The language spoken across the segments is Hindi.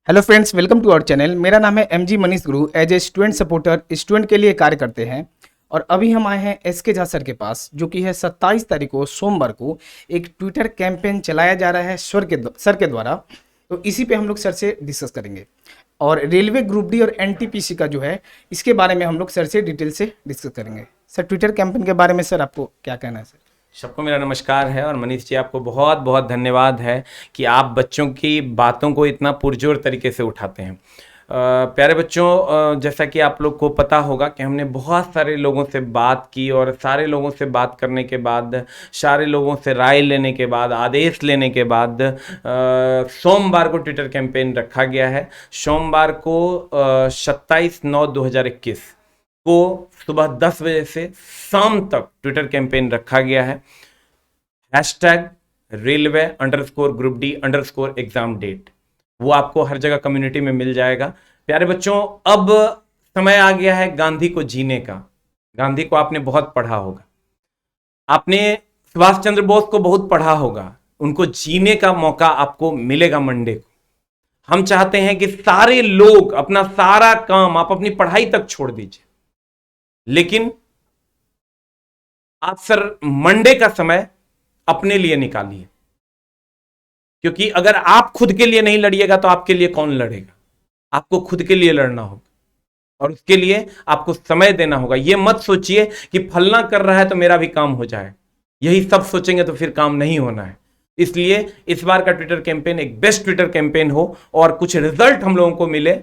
Hello friends, welcome to our channel. मेरा नाम है MG Manish Guru. As a student supporter student के लिए कार्य करते हैं। और अभी हम आए हैं एसके झा सर के पास, जो कि है 27 तारीख को सोमवार को एक ट्विटर कैंपेन चलाया जा रहा है सर के द्वारा। तो इसी पे हम लोग सर से डिस्कस करेंगे। और रेलवे ग्रुप डी और एनटीपीसी का जो है, इसके बारे में हम लोग सर से डिटेल से डिस्कस करेंगे। सर, ट्विटर कैंपेन के बारे में सर आपको क्या कहना है सर? सबको मेरा नमस्कार है। और मनीष जी, आपको बहुत बहुत धन्यवाद है कि आप बच्चों की बातों को इतना पुरजोर तरीके से उठाते हैं। प्यारे बच्चों, जैसा कि आप लोग को पता होगा कि हमने बहुत सारे लोगों से बात की और सारे लोगों से बात करने के बाद, सारे लोगों से राय लेने के बाद, आदेश लेने के बाद सोमवार को ट्विटर कैंपेन रखा गया है। सोमवार को 27/9/2021 को सुबह 10 बजे से शाम तक ट्विटर कैंपेन रखा गया है। Hashtag railway _group D _exam date, वो आपको हर जगह कम्युनिटी में मिल जाएगा। प्यारे बच्चों, अब समय आ गया है गांधी को जीने का। गांधी को आपने बहुत पढ़ा होगा, आपने सुभाष चंद्र बोस को बहुत पढ़ा होगा। उनको जीने का मौका आपको मिलेगा मंडे को। हम चाहते हैं कि सारे लोग अपना सारा काम, आप अपनी पढ़ाई तक छोड़ दीजिए, लेकिन आप सर मंडे का समय अपने लिए निकालिए। क्योंकि अगर आप खुद के लिए नहीं लड़िएगा तो आपके लिए कौन लड़ेगा? आपको खुद के लिए लड़ना होगा और उसके लिए आपको समय देना होगा। यह मत सोचिए कि फलना कर रहा है तो मेरा भी काम हो जाए। यही सब सोचेंगे तो फिर काम नहीं होना है। इसलिए इस बार का ट्विटर कैंपेन एक बेस्ट ट्विटर कैंपेन हो और कुछ रिजल्ट हम लोगों को मिले,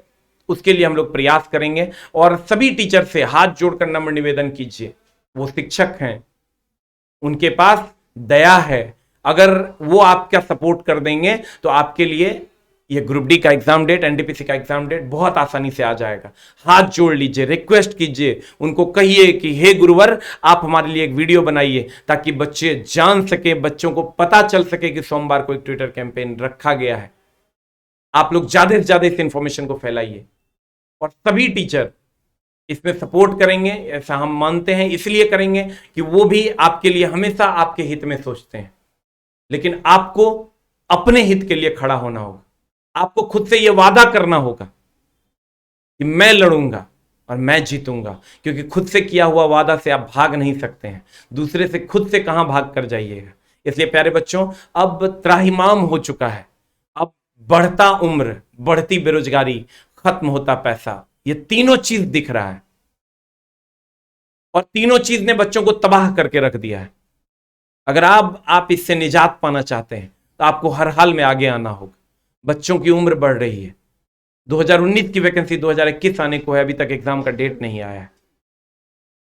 उसके लिए हम लोग प्रयास करेंगे। और सभी टीचर से हाथ जोड़कर नम्र निवेदन कीजिए, वो शिक्षक हैं, उनके पास दया है। अगर वो आपका सपोर्ट कर देंगे तो आपके लिए ये ग्रुप डी का एग्जाम डेट, एनटीपीसी का एग्जाम डेट बहुत आसानी से आ जाएगा। हाथ जोड़ लीजिए, रिक्वेस्ट कीजिए, उनको कहिए कि हे गुरुवर, आप हमारे लिए एक वीडियो बनाइए ताकि बच्चे जान सके, बच्चों को पता चल सके कि सोमवार को एक ट्विटर कैंपेन रखा गया है। आप लोग ज्यादा से ज्यादा इस इंफॉर्मेशन को फैलाइए और सभी टीचर इसमें सपोर्ट करेंगे, ऐसा हम मानते हैं। इसलिए करेंगे कि वो भी आपके लिए हमेशा आपके हित में सोचते हैं, लेकिन आपको अपने हित के लिए खड़ा होना होगा। आपको खुद से यह वादा करना होगा कि मैं लड़ूंगा और मैं जीतूंगा, क्योंकि खुद से किया हुआ वादा से आप भाग नहीं सकते हैं। दूसरे से खुद से कहां भाग कर जाइएगा। इसलिए प्यारे बच्चों, अब त्राहिमाम हो चुका है। अब बढ़ता उम्र, बढ़ती बेरोजगारी, खत्म होता पैसा, ये तीनों चीज दिख रहा है और तीनों चीज ने बच्चों को तबाह करके रख दिया है। अगर आप इससे निजात पाना चाहते हैं तो आपको हर हाल में आगे आना होगा। बच्चों की उम्र बढ़ रही है। 2019 की वैकेंसी 2021 आने को है, अभी तक एग्जाम का डेट नहीं आया है।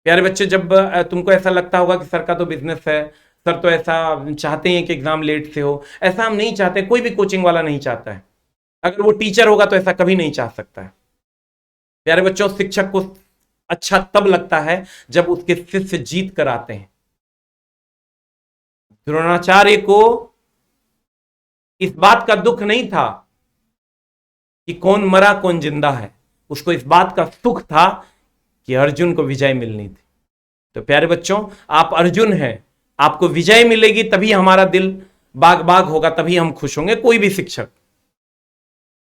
प्यारे बच्चे, जब तुमको ऐसा लगता होगा कि सर का तो बिजनेस है, सर तो ऐसा चाहते हैं कि एग्जाम लेट से हो, ऐसा हम नहीं चाहते। कोई भी कोचिंग वाला नहीं चाहता है। अगर वो टीचर होगा तो ऐसा कभी नहीं चाह सकता है। प्यारे बच्चों, शिक्षक को अच्छा तब लगता है जब उसके शिष्य जीत कर आते हैं। द्रोणाचार्य को इस बात का दुख नहीं था कि कौन मरा कौन जिंदा है, उसको इस बात का सुख था कि अर्जुन को विजय मिलनी थी। तो प्यारे बच्चों, आप अर्जुन हैं, आपको विजय मिलेगी तभी हमारा दिल बाग बाग होगा, तभी हम खुश होंगे। कोई भी शिक्षक,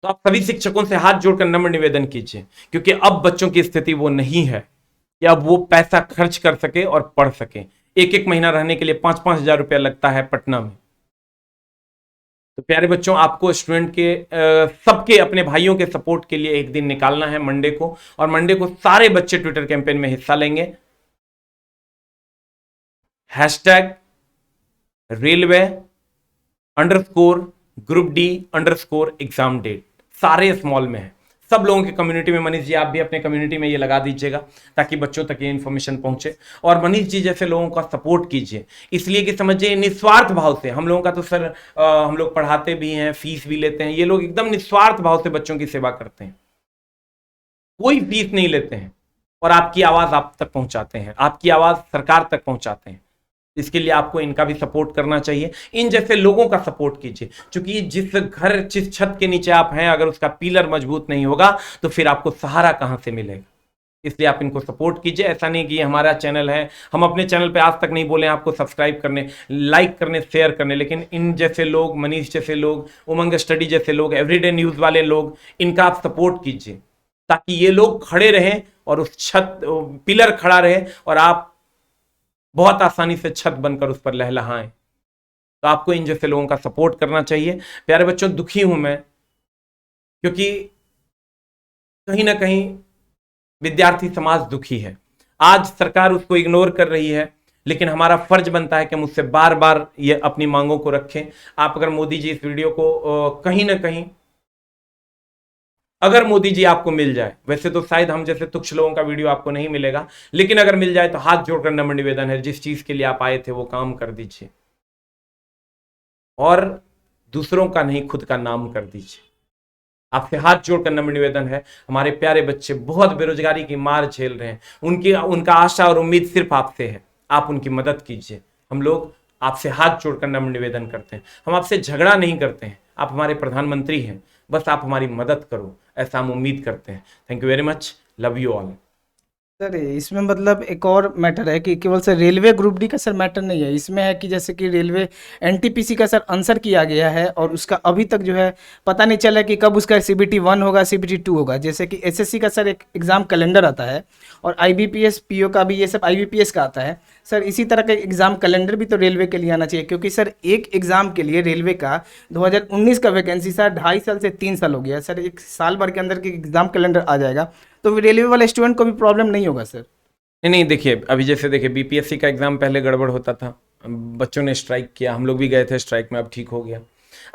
तो आप सभी शिक्षकों से हाथ जोड़कर नम्र निवेदन कीजिए, क्योंकि अब बच्चों की स्थिति वो नहीं है कि अब वो पैसा खर्च कर सके और पढ़ सके। एक एक महीना रहने के लिए 5-5 हजार रुपया लगता है पटना में। तो प्यारे बच्चों, आपको स्टूडेंट के सबके अपने भाइयों के सपोर्ट के लिए एक दिन निकालना है मंडे को, और मंडे को सारे बच्चे ट्विटर कैंपेन में हिस्सा लेंगे। Hashtag railway _group D _exam date, सारे स्मॉल में है। सब लोगों की कम्युनिटी में, मनीष जी आप भी अपने कम्युनिटी में ये लगा दीजिएगा ताकि बच्चों तक ये इन्फॉर्मेशन पहुंचे। और मनीष जी जैसे लोगों का सपोर्ट कीजिए, इसलिए कि समझिए निस्वार्थ भाव से। हम लोगों का तो सर हम लोग पढ़ाते भी हैं, फीस भी लेते हैं। ये लोग एकदम निस्वार्थ भाव से बच्चों की सेवा करते हैं, कोई फीस नहीं लेते हैं और आपकी आवाज आप तक पहुंचाते हैं, आपकी आवाज सरकार तक पहुंचाते हैं। इसके लिए आपको इनका भी सपोर्ट करना चाहिए। इन जैसे लोगों का सपोर्ट कीजिए, क्योंकि जिस छत के नीचे आप हैं, अगर उसका पिलर मजबूत नहीं होगा तो फिर आपको सहारा कहां से मिलेगा। इसलिए आप इनको सपोर्ट कीजिए। ऐसा नहीं कि ये हमारा चैनल है, हम अपने चैनल पे आज तक नहीं बोले आपको सब्सक्राइब करने, लाइक करने, शेयर करने, लेकिन इन जैसे लोग, मनीष जैसे लोग, उमंग स्टडी जैसे लोग, एवरीडे न्यूज़ वाले लोग, इनका आप सपोर्ट कीजिए ताकि ये लोग खड़े रहें और उस छत पिलर खड़ा रहे और आप बहुत आसानी से छत बनकर उस पर लहलहाएं। तो आपको इन जैसे लोगों का सपोर्ट करना चाहिए। प्यारे बच्चों, दुखी हूं मैं क्योंकि कहीं ना कहीं विद्यार्थी समाज दुखी है। आज सरकार उसको इग्नोर कर रही है, लेकिन हमारा फर्ज बनता है कि हम उससे बार बार ये अपनी मांगों को रखें। आप अगर मोदी जी इस वीडियो को कहीं ना कहीं, अगर मोदी जी आपको मिल जाए, वैसे तो शायद हम जैसे तुच्छ लोगों का वीडियो आपको नहीं मिलेगा, लेकिन अगर मिल जाए तो हाथ जोड़कर नम्र निवेदन है, जिस चीज के लिए आप आए थे वो काम कर दीजिए और दूसरों का नहीं, खुद का नाम कर दीजिए। आपसे हाथ जोड़कर नम्र निवेदन है। हमारे प्यारे बच्चे बहुत बेरोजगारी की मार झेल रहे हैं, उनका आशा और उम्मीद सिर्फ आपसे है। आप उनकी मदद कीजिए। हम लोग आपसे हाथ जोड़कर नम्र निवेदन करते हैं। हम आपसे झगड़ा नहीं करते हैं, आप हमारे प्रधानमंत्री हैं, बस आप हमारी मदद करो, ऐसा हम उम्मीद करते हैं। Thank you very much, love you all. Sir इसमें मतलब एक और मैटर है कि केवल सर रेलवे ग्रुप डी का सर मैटर नहीं है, इसमें है कि जैसे कि रेलवे एनटीपीसी का सर आंसर किया गया है और उसका अभी तक जो है पता नहीं चला कि कब उसका सीबीटी 1 होगा, सीबीटी 2 होगा। जैसे कि एसएससी का सर एक एग्ज़ाम कैलेंडर आता है और आईबीपीएस पीओ का भी, ये सब आईबीपीएस का आता है सर। इसी तरह का एग्ज़ाम कैलेंडर भी तो रेलवे के लिए आना चाहिए, क्योंकि सर एक एग्ज़ाम के लिए रेलवे का 2019 का वैकेंसी सर 2.5 साल से 3 साल हो गया सर। एक साल भर के अंदर के एग्ज़ाम कैलेंडर आ जाएगा तो रेलवे वाले स्टूडेंट को भी प्रॉब्लम नहीं होगा सर। नहीं, देखिए अभी जैसे देखिए बीपीएससी का एग्जाम पहले गड़बड़ होता था, बच्चों ने स्ट्राइक किया, हम लोग भी गए थे स्ट्राइक में, अब ठीक हो गया।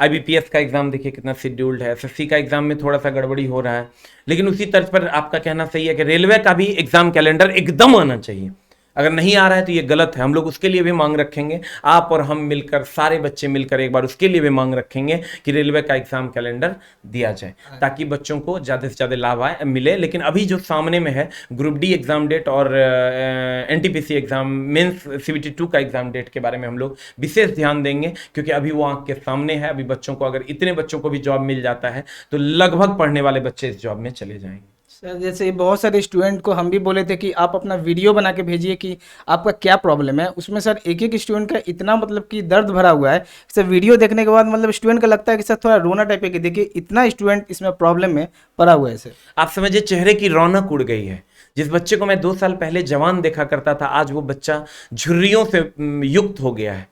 आईबीपीएस का एग्जाम देखिए कितना शेड्यूल्ड है। एसएससी का एग्जाम में थोड़ा सा गड़बड़ी हो रहा है, लेकिन उसी तर्ज पर आपका कहना सही है कि रेलवे का भी एग्जाम कैलेंडर एकदम आना चाहिए। अगर नहीं आ रहा है तो ये गलत है। हम लोग उसके लिए भी मांग रखेंगे, आप और हम मिलकर, सारे बच्चे मिलकर एक बार उसके लिए भी मांग रखेंगे कि रेलवे का एग्जाम कैलेंडर दिया जाए ताकि बच्चों को ज़्यादा से ज़्यादा लाभ मिले। लेकिन अभी जो सामने में है ग्रुप डी एग्जाम डेट और एनटीपीसी एग्जाम मेंस सीबीटी 2 का एग्जाम डेट के बारे में हम लोग विशेष ध्यान देंगे, क्योंकि अभी वो आंख के सामने है। अभी बच्चों को, अगर इतने बच्चों को भी जॉब मिल जाता है तो लगभग पढ़ने वाले बच्चे इस जॉब में चले जाएंगे। सर जैसे बहुत सारे स्टूडेंट को हम भी बोले थे कि आप अपना वीडियो बना के भेजिए कि आपका क्या प्रॉब्लम है। उसमें सर एक एक स्टूडेंट का इतना मतलब कि दर्द भरा हुआ है सर, वीडियो देखने के बाद मतलब स्टूडेंट का लगता है कि सर थोड़ा रोना टाइप है कि देखिए इतना स्टूडेंट इसमें प्रॉब्लम में पड़ा हुआ है सर। आप समझिए चेहरे की रौनक उड़ गई है। जिस बच्चे को मैं 2 साल पहले जवान देखा करता था, आज वो बच्चा झुर्रियों से युक्त हो गया है।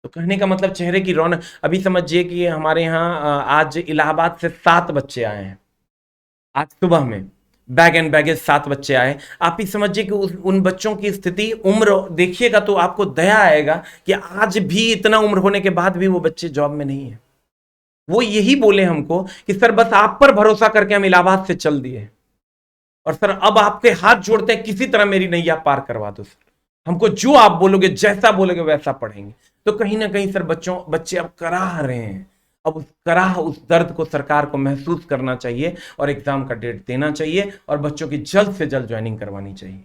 तो कहने का मतलब चेहरे की रौनक। अभी समझिए कि हमारे यहाँ आज इलाहाबाद से 7 बच्चे आए हैं, आज सुबह में बैग एंड बैगेज 7 बच्चे आए। आप ही समझिए कि उन बच्चों की स्थिति, उम्र देखिएगा तो आपको दया आएगा कि आज भी इतना उम्र होने के बाद भी वो बच्चे जॉब में नहीं है। वो यही बोले हमको कि सर बस आप पर भरोसा करके हम इलाहाबाद से चल दिए और सर अब आपके हाथ जोड़ते हैं, किसी तरह मेरी नैया पार करवा दो सर, हमको जो आप बोलोगे, जैसा बोलोगे वैसा पढ़ेंगे। तो कहीं ना कहीं सर बच्चे अब कराह रहे हैं। अब उस दर्द को सरकार को महसूस करना चाहिए और एग्जाम का डेट देना चाहिए और बच्चों की जल्द से जल्द ज्वाइनिंग करवानी चाहिए।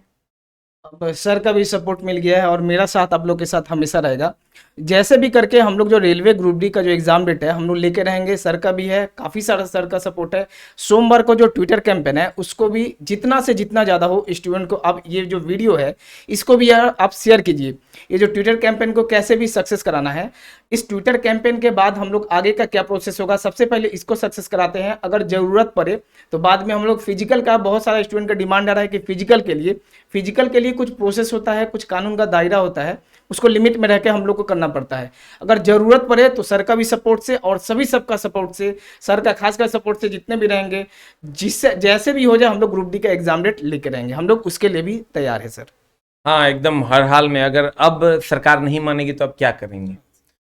अब सर का भी सपोर्ट मिल गया है और मेरा साथ आप लोग के साथ हमेशा रहेगा। जैसे भी करके हम लोग जो रेलवे ग्रुप डी का जो एग्जाम डेट है हम लोग लेके रहेंगे। सर का भी है, काफ़ी सारा सर का सपोर्ट है। सोमवार को जो ट्विटर कैंपेन है उसको भी जितना से जितना ज़्यादा हो स्टूडेंट को, आप ये जो वीडियो है इसको भी यार आप शेयर कीजिए। ये जो ट्विटर कैंपेन को कैसे भी सक्सेस कराना है, इस ट्विटर कैंपेन के बाद हम लोग आगे का क्या प्रोसेस होगा, सबसे पहले इसको सक्सेस कराते हैं। अगर ज़रूरत पड़े तो बाद में हम लोग फिजिकल का, बहुत सारा स्टूडेंट का डिमांड आ रहा है कि फिजिकल के लिए कुछ प्रोसेस होता है, कुछ कानून का दायरा होता है, उसको लिमिट में रह के हम लोग को करना पड़ता है। अगर ज़रूरत पड़े तो सर का भी सपोर्ट से और सभी सबका सपोर्ट से, सर का खासकर सपोर्ट से जितने भी रहेंगे, जिससे जैसे भी हो जाए हम लोग ग्रुप डी का एग्जाम डेट लेके रहेंगे। हम लोग उसके लिए भी तैयार है सर। हाँ एकदम, हर हाल में। अगर अब सरकार नहीं मानेगी तो अब क्या करेंगे,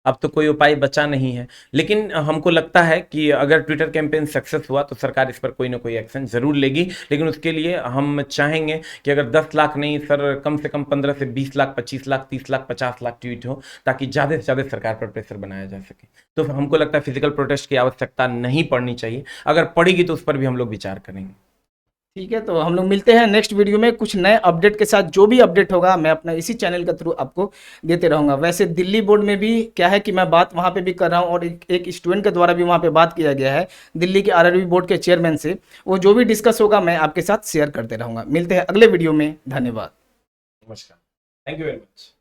अब तो कोई उपाय बचा नहीं है। लेकिन हमको लगता है कि अगर ट्विटर कैंपेन सक्सेस हुआ तो सरकार इस पर कोई ना कोई एक्शन जरूर लेगी। लेकिन उसके लिए हम चाहेंगे कि अगर 10 लाख नहीं सर, कम से कम 15 से 20 लाख, 25 लाख, 30 लाख, 50 लाख ट्वीट हो, ताकि ज़्यादा से ज़्यादा सरकार पर प्रेशर बनाया जा सके। तो हमको लगता है फिजिकल प्रोटेस्ट की आवश्यकता नहीं पड़नी चाहिए। अगर पड़ेगी तो उस पर भी हम लोग विचार करेंगे। ठीक है, तो हम लोग मिलते हैं नेक्स्ट वीडियो में कुछ नए अपडेट के साथ। जो भी अपडेट होगा मैं अपना इसी चैनल के थ्रू आपको देते रहूंगा। वैसे दिल्ली बोर्ड में भी क्या है कि मैं बात वहाँ पे भी कर रहा हूँ, और एक स्टूडेंट के द्वारा भी वहाँ पे बात किया गया है दिल्ली के आरआरबी बोर्ड के चेयरमैन से। वो जो भी डिस्कस होगा मैं आपके साथ शेयर करते रहूंगा। मिलते हैं अगले वीडियो में। धन्यवाद। नमस्कार, थैंक यू वेरी मच।